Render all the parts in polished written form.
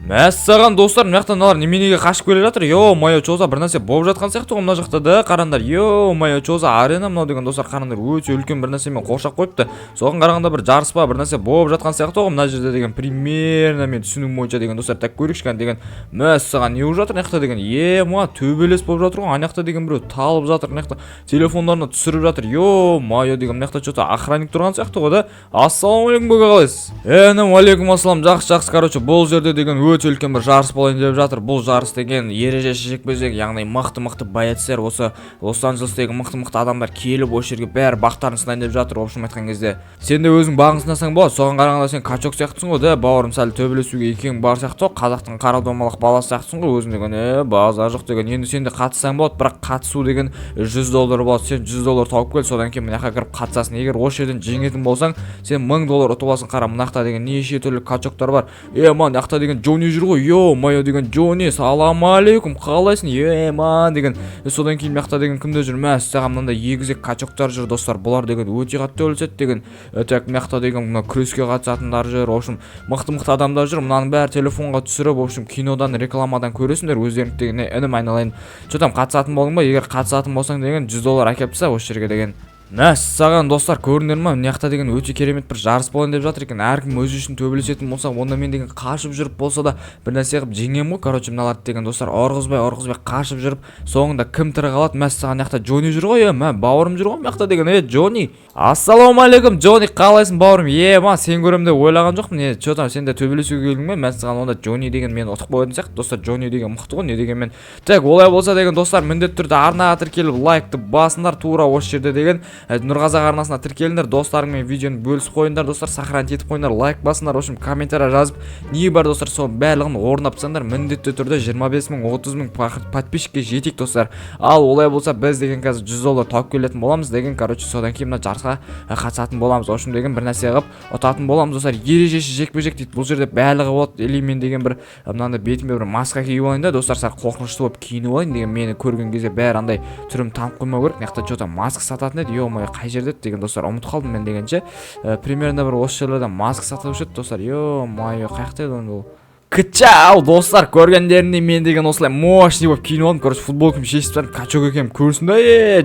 Мәссаған достар, мына жақтан мыналар неменеге қашып келе жатыр? Йо-майо, чоза бір нәрсе болып жатқан сияқты ғой мына жақта да. Қараңдар, йо-майо, чоза арена мынау деген достар, қараңдар, өте үлкен бір нәрсемен қоршап қойыпты. Соған қарағанда бір жарыс па, бір нәрсе болып жатқан сияқты ғой мына жерде деген, примерно мен түсінуім бойынша деген достар. Так көрейікші кән деген. Мәссаған не болып жатыр мына жақта деген? Ма, төбелес болып жатыр ғой. Ана жақта деген біреу талып жатыр, мына жақта телефондарына түсіріп жатыр. Йо-майо деген, мына жақта что-то охранник тұрған сияқты ғой да. Ассалаумағалейкум, бөке қалайсыз? Уалейкум ассалам, жақсы, короче, бұл жерде деген өте үлкен бір жарыс болайын деп жатыр. Бұл жарыс деген ережесі жекпе-жек, яғни мықты боецтер, осы Лос-Анджелестегі мықты адамдар келіп осы жерге бәрі бақтарын сынайын деп жатыр. В общем айтқан кезде, сен де өзің бағың сынасаң болады. Соған қарағанда сен качок сияқтысың ғой да, бауырым, сәл төбелесуге екең бар сияқты. Қазақтың қара домалақ баласы сияқтысың ғой өзің деген. Базар жоқ деген. Енді сен де қатыссаң болады, бірақ қатысу деген $100 болады. Сен $100 тауып кел, содан кейін мына жаққа кіріп қатысасың. Егер осы жерден жеңетін болсаң, сен $1000 ұтып аласың. Қара, мына жақта деген неше түрлі качоктар бар. Мына жақта деген Джонни жүр ғой. Йо-майо деген Джонни, саламалейкум, қалайсың? Ман деген. Содан кейін мына жақта деген кімдер жүр? Мәссаған мынандай егізек качоктар жүр достар. Бұлар деген өте қатты төбелеседі деген. Так мына жақта деген мына күреске қатысатындар жүр. В общем, мықты адамдар жүр. Мынаның бәрі телефонға түсіріп, в общем, кинодан, рекламадан көресіңдер өздерің деген. Інім айналайын. Что-там қатысатын болдың ба? Егер қатысатын болсаң деген $100 әкеліп таста осы жерге деген. Мәссаған достар, көрдіңдер ма? Мына жақта деген өте керемет бір жарыс болайын деп жатыр екен. Әркім өзі үшін төбелесетін болса, онда мен деген қашып жүріп болса да бір нәрсе қылып жеңем ғой. Короче, мыналарды деген достар ұрғызбай қашып жүріп, соңында кім тірі қалады? Мәссаған мына жақта Джонни жүр ғой. Бауырым жүр ғой мына жақта деген. Джонни. Ассалаумағалейкум, Джонни, қалайсың бауырым? Сен көрем деп ойлаған жоқпын. Что-там сен де төбелесуге келдің бе? Мәссаған онда Джонни деген мен ұтып қоятын сияқты. Достар, Джонни деген мықты ғой, не дегенмен. Так, олай болса деген достар, міндетті түрде арнаға тіркеліп лайкты басыңдар тура осы жерде деген. Нұрғазақ арнасына тіркеліңдер, достарыңмен видеоны бөлісіп қойыңдар достар, сохранить етіп қойыңдар, лайк басыңдар, в общем, комментария жазып, не бар достар, соның барлығын орындап тастаңдар. Міндетті түрде 25.000, 30.000 подписчикке жетейік достар. Ал олай болса біз деген қазір $100 тауып келетін боламыз деген, короче, содан кейін мына жарысқа қатысатын боламыз. В общем деген бір нәрсе қылып ұтатын боламыз достар. Ережесі жекпе-жек дейді. Бұл жерде барлығы болады. Или мен деген бір мынандай бетіме бір маска киіп алайын да достар, сәл қорқынышты болып киініп алайын деген. Мені көрген кезде бәрі андай түрім танып қоймау керек. Мына жақта что-то маска сататын еді. Ё-моё, қай жерде деген достар, ұмытып қалдым мен дегенше. Примерно бір осы жерлерде маска сатып жүреді достар. Ё-моё, қаяқта еді ол? Кычау достар, көргендерінде мен деген осылай мощный болып киініп алдым. Короче, футболкамды шешіп тастадым, качок екенім көрсін да,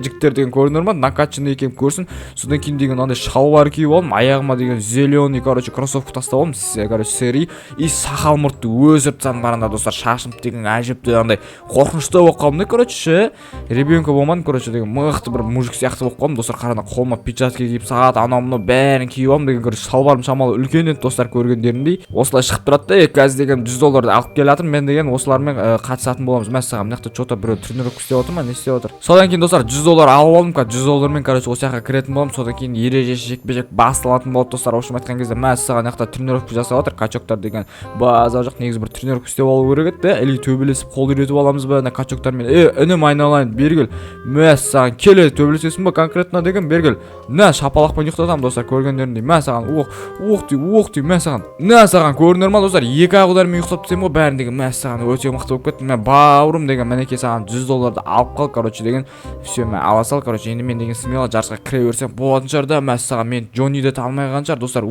жігіттер деген көрдіңдер ма? Накачанный екенім көрсін. Содан кейін деген андай шалбар киіп алдым, аяғыма деген зеленый, короче, кроссовка тастап алдым, короче, серый. И сақал мұртты өсіріп тастадым қараңдар достар, шашым деген әжепті андай қорқынышты болып қалдым, короче, ребенка болмадым, короче, деген мықты бір мужик сияқты болып қалдым достар. Қараңдар, қолыма печатка киіп, сағат анау-мынау бәрін киіп алдым деген, короче, шалбарым шамалы үлкен еді достар, көргендеріндей. Осылай шығып тұрады да, қазір деген $100 алып келе жатырмын мен деген, осылармен қатысатын боламыз. Мәссаған мына жақта что-то біреу тренировка істеп отыр ма, не істеп отыр? Содан кейін достар $100 алып алдым, $100-мен короче осы жаққа кіретін боламын. Содан кейін ережесі жекпе-жек басталатын болады достар. В общем айтқан кезде мәссаған мына жақта тренировка жасап отыр, качоктар деген база жоқ. Негізі бір тренировка істеп алу керек еді, или төбелесіп қол үйретіп аламыз ба мына качоктармен. Інім айналайын, бергіл. Мәссаған келе төбелесесің ба конкретно деген, бергіл. Мына шапалақпен ұйықтатамын достар, көргендеріндей. Мәссаған оқ дей, мәссаған көрдіңдер ма достар, екі ағудармен ұйықтап тастаймын ғой бәрін деген. Мәссаған өте мықты болып кетті. Мен бауырым деген, мінекей саған $100 алып қал, короче деген. Все, мен ала сал, короче, енді мен деген смело жарысқа кіре берсем болатын шығар да. Мәссаған мен Джонниді танымай қалған шығар достар.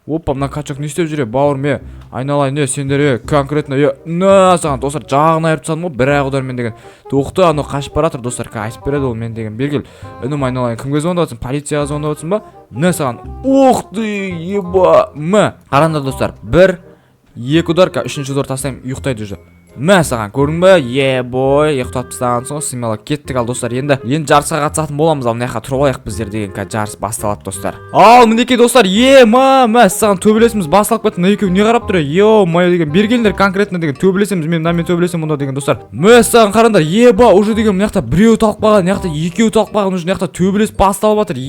Опа, мына качок не істеп жүре, бауырым, айналайын, сендер, конкретно, саған достар, жағын айырып тастадым ғой, бір ағудармен деген. Тоқта, анау қашып баратыр достар, айтып береді ол мен деген, бергіл. Інім айналайын, кімге звондап жатсың? Полицияға звондап жатсың ба? Саған, қараңдар достар, 1, 2 удар, 3-ші удар тастаймын, ұйықтайды уже. Саған көрдің бе? Бой, ұйықтатып тастағансың ғой, смело кеттік. Ал достар, енді жарысқа қатысатын боламыз. Ал мына жаққа тұрып алайық біздер деген, жарыс басталады достар. Ал мінекей достар, саған төбелесіміз басталып кетті. Мына екеуі не қарап тұр? Ё-моё деген, бергендер конкретно деген төбелесеміз, мен төбелесем мұнда деген достар. Саған қараңдар, уже деген мына жақта біреу талып қалған, мына жақта екеуі талып қалған, уже мына жақта төбелес басталып жатыр.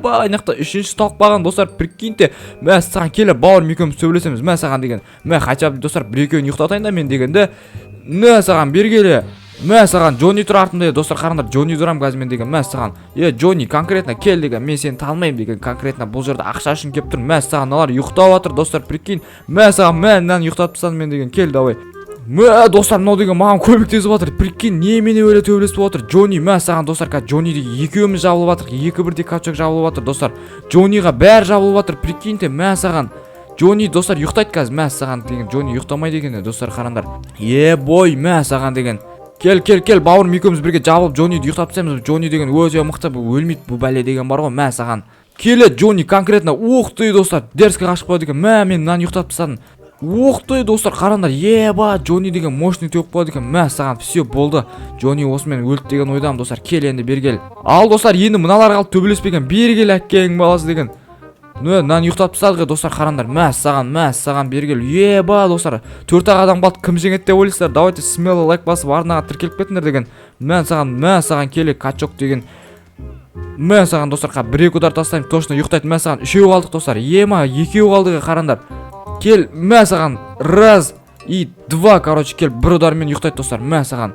Мына жақта үшінші талып қалған достар, прикиньте. Саған келе бауырым екеуміз төбелесеміз. Саған деген, хотя бы достар, бір екеуін ұйықтатайын да мен дегенде. Саған бергелі. Саған Джонни тұр артымда достар, қараңдар, Джонни тұрам қазір мен деген. Саған, Джонни конкретно кел деген, мен сені танымаймын деген, конкретно бұл жерде ақша үшін кеп тұр. Саған алар ұйықтап жатыр достар, прикинь. Саған мынаны ұйықтатып тастадым мен деген, кел давай. Достар, мынау деген маған көмектесіп жатыр, прикинь, немене өле төбелесіп жатыр Джонни. Саған достар, Джонниді екеуміз жабылып жатыр, екі бірдей качок жабылып жатыр достар. Джонниға бәрі жабылып жатыр, прикиньте. Саған Джонни достар ұйықтайды қазір. Мә саған деген Джонни ұйықтамайды екен достар, қараңдар. Бой, мә саған деген. Кел, бауырым, екеуміз бірге жабылып Джонниді ұйықтап тастаймыз. Джонни деген өте мықты, өлмейді бұл бәле деген бар ғой. Мә саған. Келеді Джонни конкретно. Ух ты достар, дерзко қашып қойды екен. Мә, мен мынаны ұйықтап тастадым. Ух ты достар, қараңдар. Джонни деген мощный теуіп қойды екен. Мә саған, все болды. Джонни осымен өлді деген ойдамын достар. Кел енді бергел. Ал достар, енді мыналар қалып төбелеспеген. Бергел әккенің баласы деген. Нан ұйықтап тастадық достар, қараңдар. Мә саған бергел. Достар, 4 адам қалды. Кім жеңеді деп ойлайсыздар? Давайте смело лайк басып арнаға тіркеліп кетіңдер деген. Мә саған келе качок деген. Мә саған достар, 1-2 удар тастаймын, точно ұйықтайды. Мә саған 3 қалдық достар. 2 қалдық, қараңдар. Кел, мә саған 1 и 2, короче, кел 1 удармен ұйықтайды достар. Мә саған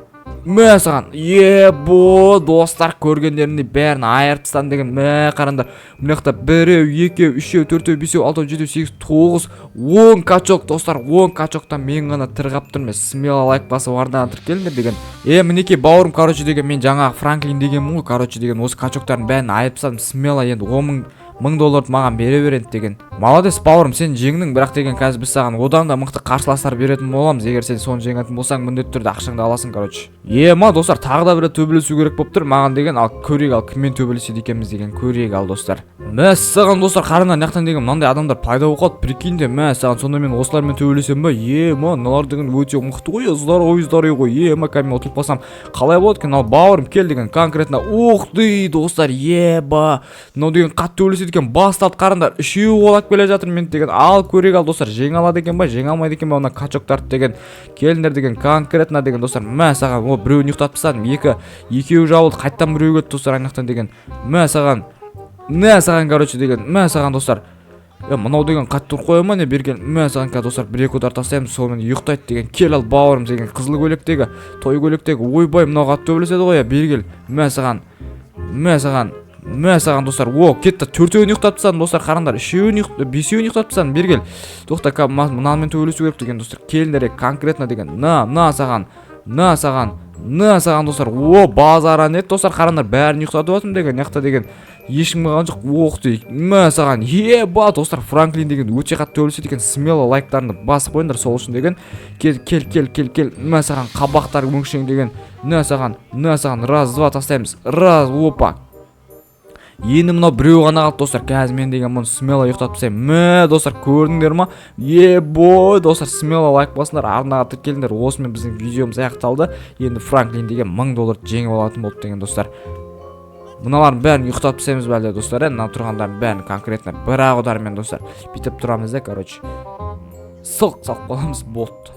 достар, көргендерінде бәрін айыртыстан деген. Мә қараңдар, мынақта 1, 2, 3, 4, 5, 6, 7, 8, 9, 10 качок достар. 10 качоктан мен ғана тырғап тұрмын. Смело лайк басып арнаға тіркеліңдер деген. Мінекей бауырым, короче деген, мен жаңағы Франклин дегенмін ғой, короче деген. Осы качоктардың бәрін айыртыстадым. Смело енді 10 долларды маған бере береді деген. Молодец бауырым, сен жеңдің, бірақ деген қазір біз саған одан да мықты қарсыластар беретін боламыз. Егер сен соны жеңетін болсаң, міндетті түрде ақшаңды аласың, короче. Достар, тағы да бір төбелесу керек болып тұр маған деген. Ал көрейік, ал кіммен төбелеседі екенбіз деген көрейік ал достар. Мәссаған достар, қараңдар, нақтан деген мынандай адамдар пайда болып қалды. Прикиньте, мәссаған, сонда мен осылармен төбелесем ба? Мыналар деген өте мықты ғой, здоровый ғой. Кәдімгі ұтылып қалсам қалай болады екен? Ал бауырым кел деген конкретно. Ух ты, достар, мынау деген қатты төбелеседі екен. Басталды, қараңдар. 3 олап келе жатыр мен деген. Ал көрейік ал достар, жеңе алады екен ба, жеңе алмайды екен ба мына качоктарды деген. Келіңдер деген конкретно деген достар. Мәссаған, біреуін ұйықтатып тастадым. 2 жабылды, қайттан біреу келді достар аймақтан деген. Мәссаған, короче деген. Мәссаған достар. Мынау деген қатты ұрып қоя ма не берген. Мәссаған достар, 1-2 удар тастаймыз, сонымен ұйықтайды деген. Кел ал бауырым деген, қызыл көйлектегі, той көйлектегі. Ойбай, мынау қатты төбелеседі ғой, бергел. Мәссаған достар. Кетті. 4-еуін ұйықтап тастадым достар, қараңдар. 5-еуін ұйықтап тастадым, бергел. Тоқта, мынамен төбелесу керек деген достар. Келіңдер конкретно деген. Саған достар. Базара нет достар, қараңдар, бәрін ұйықтатып атым деген. Яқта деген ешкім қалған жоқ. Оқты. Саған. Достар, Франклин деген өте қатты төбелеседі екен. Смело лайктарыңды басып қойыңдар сол үшін деген. Кел. Саған қабақтар өңшең деген. Саған. 1-2 тастаймыз. Опа. Енді мынау біреу ғана қалды достар. Қазір мен деген мұны смело ұйықтатып тастаймын. Достар, көрдіңдер ма? Достар, смело лайк басыңдар, арнаға тіркеліңдер. Осымен біздің видеомыз аяқталды. Енді Франклин деген 1000 долларды жеңіп алатын болды деген достар. Мыналардың бәрін ұйықтатып тастаймыз бәлде достар. Мына тұрғандардың бәрін конкретно 1 удармен достар. Бүйтіп тұрамыз да, короче. Сылқ қаламыз болды.